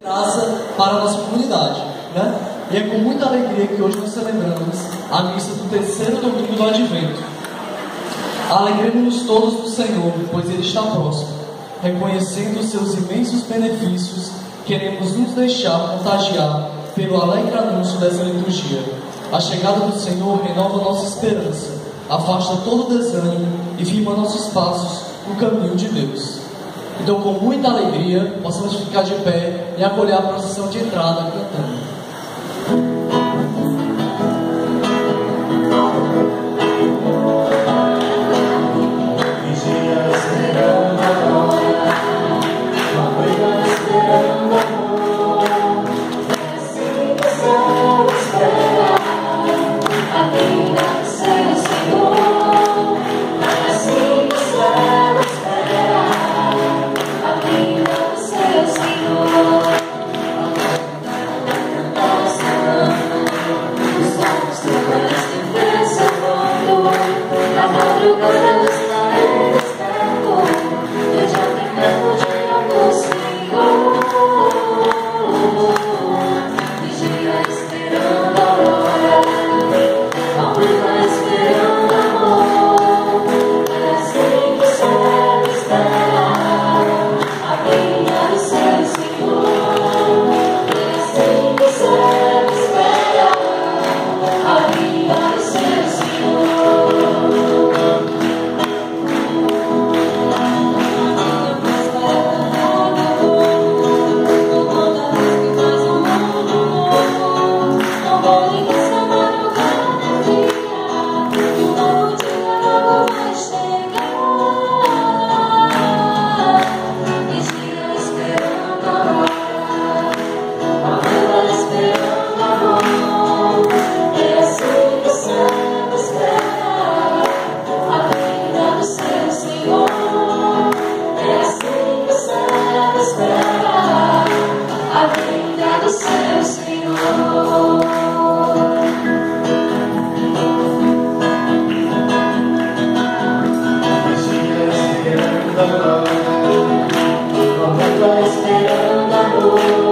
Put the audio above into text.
Graça para a nossa comunidade, né? E é com muita alegria que hoje nós celebramos a missa do terceiro domingo do Advento. Alegremos-nos todos no Senhor, pois Ele está próximo. Reconhecendo os seus imensos benefícios, queremos nos deixar contagiar pelo alegre anúncio dessa liturgia. A chegada do Senhor renova nossa esperança, afasta todo o desânimo e firma nossos passos no caminho de Deus. Então, com muita alegria, possamos ficar de pé e acolher a procissão de entrada cantando. Esperando amor.